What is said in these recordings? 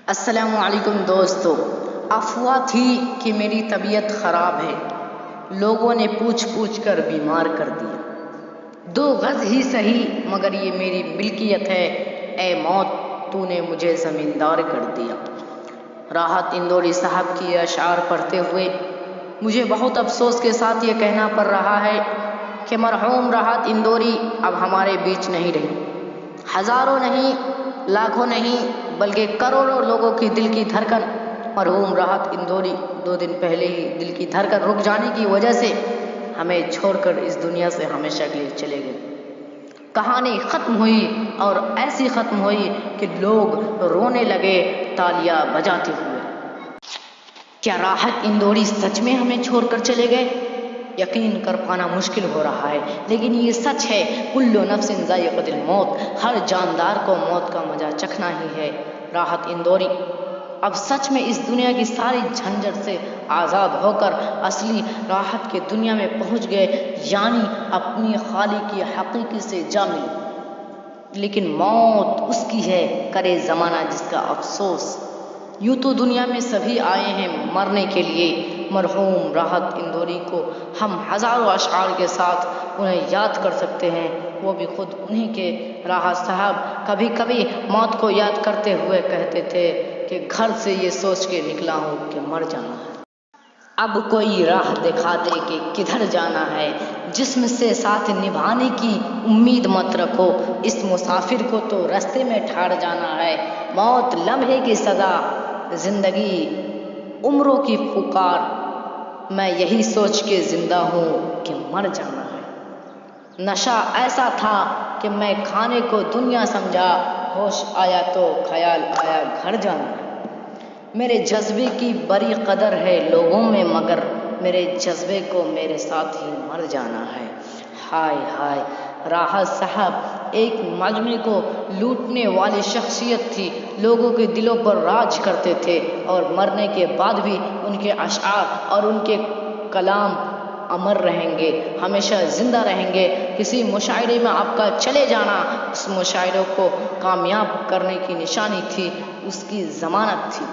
السلام علیکم دوستو، افواہ تھی کہ میری طبیعت خراب ہے، لوگوں نے پوچھ پوچھ کر بیمار کر دیا۔ 2 گز ہی سہی مگر یہ میری ملکیت ہے، اے موت تو نے مجھے زمیندار کر دیا۔ راحت اندوری صاحب کی اشعار پڑھتے ہوئے مجھے بہت افسوس کے ساتھ یہ کہنا پڑ رہا ہے کہ مرحوم راحت اندوری اب ہمارے بیچ نہیں رہی۔ ہزاروں نہیں، لاکھوں نہیں، بلکہ کروڑوں لوگوں کی دل کی دھڑکن مرحوم راحت اندوری 2 دن پہلے ہی دل کی دھڑکن رک جانے کی وجہ سے ہمیں چھوڑ کر اس دنیا سے ہمیشہ کے لیے چلے گئے۔ کہانی ختم ہوئی اور ایسی ختم ہوئی کہ لوگ رونے لگے تالیاں بجاتے ہوئے۔ کیا راحت اندوری سچ میں ہمیں چھوڑ کر چلے گئے؟ یقین کر پانا مشکل ہو رہا ہے، لیکن یہ سچ ہے، کل نفس ذائقۃ الموت، ہر جاندار کو موت کا مزہ چکھنا ہی ہے۔ راحت اندوری اب سچ میں اس دنیا کی ساری جھنجھٹ سے آزاد ہو کر اصلی راحت کی دنیا میں پہنچ گئے، یعنی اپنی خالق کی حقیقی سے جا ملے۔ لیکن موت اس کی ہے، کرے زمانہ جس کا افسوس۔ یوں تو دنیا میں سبھی آئے ہیں مرنے کے لیے، مرحوم راحت اندوری کو ہم ہزاروں اشعار کے ساتھ انہیں یاد کر سکتے ہیں۔ وہ بھی خود انہی کے راحت صاحب کبھی کبھی موت کو یاد کرتے ہوئے کہتے تھے کہ گھر سے یہ سوچ کے نکلا ہوں کہ مر جانا ہے۔ اب کوئی راہ دکھا دے کہ کدھر جانا ہے، جسم سے ساتھ نبھانے کی امید مت رکھو، اس مسافر کو تو رستے میں ٹھہر جانا ہے۔ موت لمحے کی سزا، زندگی عمروں کی پکار، میں یہی سوچ کے زندہ ہوں کہ مر جانا ہے۔ نشہ ایسا تھا کہ میں کھانے کو دنیا سمجھا، ہوش آیا تو خیال آیا گھر جانا ہے۔ میرے جذبے کی بڑی قدر ہے لوگوں میں، مگر میرے جذبے کو میرے ساتھ ہی مر جانا ہے۔ ہائے ہائے، راحت صاحب ایک مجمع کو لوٹنے والی شخصیت تھی، لوگوں کے دلوں پر راج کرتے تھے، اور مرنے کے بعد بھی ان کے اشعار اور ان کے کلام امر رہیں گے، ہمیشہ زندہ رہیں گے۔ کسی مشاعرے میں آپ کا چلے جانا اس مشاعرے کو کامیاب کرنے کی نشانی تھی، اس کی ضمانت تھی۔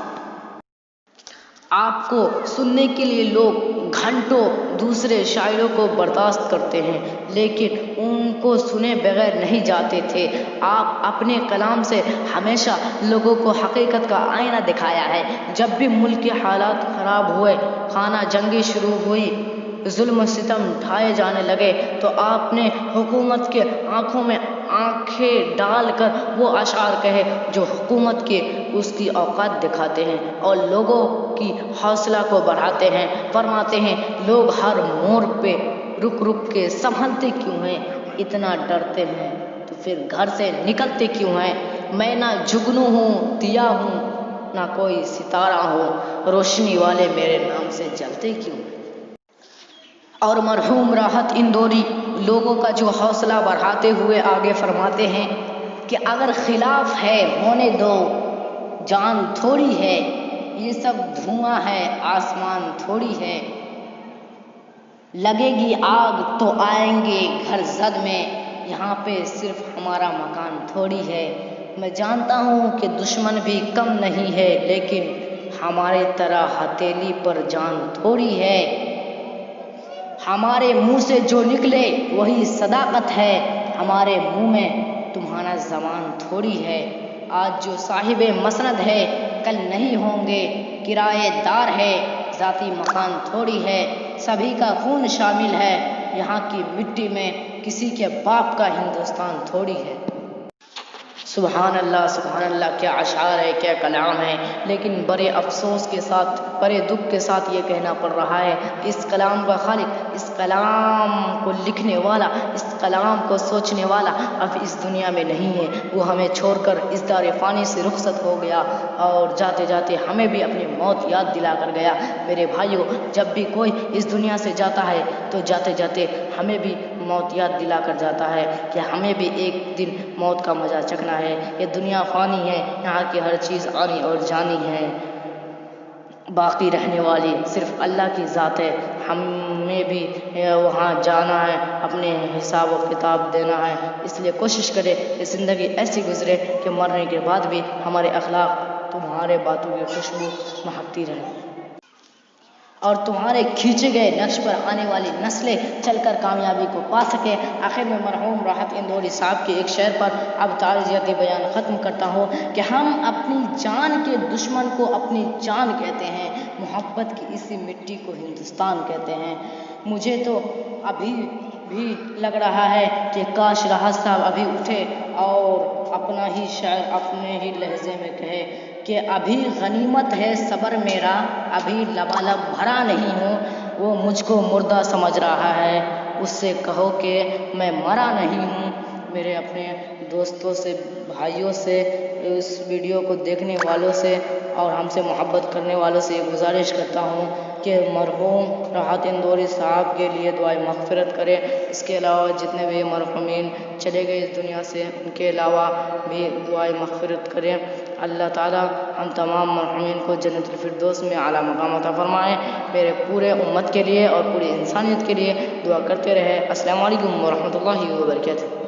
آپ کو سننے کے لیے لوگ گھنٹوں دوسرے شاعروں کو برداشت کرتے ہیں، لیکن ان کو سنے بغیر نہیں جاتے تھے۔ آپ اپنے کلام سے ہمیشہ لوگوں کو حقیقت کا آئینہ دکھایا ہے۔ جب بھی ملک کے حالات خراب ہوئے، خانہ جنگی شروع ہوئی، ظلم و ستم ڈھائے جانے لگے، تو آپ نے حکومت کے آنکھوں میں آنکھیں ڈال کر وہ اشعار کہے جو حکومت کے اس کی اوقات دکھاتے ہیں اور لوگوں کی حوصلہ کو بڑھاتے ہیں۔ فرماتے ہیں، لوگ ہر موڑ پہ رک رک کے سنبھلتے کیوں ہیں، اتنا ڈرتے ہیں تو پھر گھر سے نکلتے کیوں ہیں؟ میں نہ جگنو ہوں، دیا ہوں، نہ کوئی ستارہ ہوں، روشنی والے میرے نام سے جلتے کیوں ہیں؟ اور مرحوم راحت اندوری لوگوں کا جو حوصلہ بڑھاتے ہوئے آگے فرماتے ہیں کہ اگر خلاف ہے ہونے دو، جان تھوڑی ہے، یہ سب دھواں ہے، آسمان تھوڑی ہے، لگے گی آگ تو آئیں گے گھر زد میں، یہاں پہ صرف ہمارا مکان تھوڑی ہے۔ میں جانتا ہوں کہ دشمن بھی کم نہیں ہے، لیکن ہمارے طرح ہتھیلی پر جان تھوڑی ہے۔ ہمارے منہ سے جو نکلے وہی صداقت ہے، ہمارے منہ میں تمہارا زبان تھوڑی ہے۔ آج جو صاحب مسند ہے کل نہیں ہوں گے، کرایہ دار ہے، ذاتی مکان تھوڑی ہے، سبھی کا خون شامل ہے یہاں کی مٹی میں، کسی کے باپ کا ہندوستان تھوڑی ہے۔ سبحان اللہ، سبحان اللہ، کیا اشعار ہے، کیا کلام ہے، لیکن بڑے افسوس کے ساتھ، بڑے دکھ کے ساتھ یہ کہنا پڑ رہا ہے کہ اس کلام کا خالق، اس کلام کو لکھنے والا، اس کلام کو سوچنے والا اب اس دنیا میں نہیں ہے۔ وہ ہمیں چھوڑ کر اس دار فانی سے رخصت ہو گیا اور جاتے جاتے ہمیں بھی اپنی موت یاد دلا کر گیا۔ میرے بھائیوں، جب بھی کوئی اس دنیا سے جاتا ہے تو جاتے جاتے ہمیں بھی موت یاد دلا کر جاتا ہے کہ ہمیں بھی ایک دن موت کا مزہ چکھنا ہے۔ یہ دنیا فانی ہے، یہاں کی ہر چیز آنی اور جانی ہے، باقی رہنے والی صرف اللہ کی ذات ہے۔ ہمیں بھی وہاں جانا ہے، اپنے حساب و کتاب دینا ہے، اس لیے کوشش کرے کہ زندگی ایسی گزرے کہ مرنے کے بعد بھی ہمارے اخلاق تمہارے باتوں کی خوشبو مہکتی رہے اور تمہارے کھینچے گئے نقش پر آنے والی نسلیں چل کر کامیابی کو پا سکے۔ آخر میں مرحوم راحت اندوری صاحب کے ایک شعر پر اب تعزیتی بیان ختم کرتا ہوں کہ ہم اپنی جان کے دشمن کو اپنی جان کہتے ہیں، محبت کی اسی مٹی کو ہندوستان کہتے ہیں۔ مجھے تو ابھی بھی لگ رہا ہے کہ کاش راحت صاحب ابھی اٹھے اور اپنا ہی شعر اپنے ہی لہجے میں کہے کہ ابھی غنیمت ہے صبر میرا، ابھی لبالب بھرا نہیں ہوں۔ وہ مجھ کو مردہ سمجھ رہا ہے، اس سے کہو کہ میں مرا نہیں ہوں۔ میرے اپنے دوستوں سے، بھائیوں سے، اس ویڈیو کو دیکھنے والوں سے اور ہم سے محبت کرنے والوں سے یہ گزارش کرتا ہوں کہ مرحوم راحت اندوری صاحب کے لیے دعائے مغفرت کریں۔ اس کے علاوہ جتنے بھی مرحومین چلے گئے اس دنیا سے ان کے علاوہ بھی دعائے مغفرت کریں۔ اللہ تعالیٰ ہم تمام مرحومین کو جنت الفردوس میں اعلیٰ مقام عطا فرمائیں۔ میرے پورے امت کے لیے اور پوری انسانیت کے لیے دعا کرتے رہے۔ السلام علیکم ورحمۃ اللہ وبرکاتہ۔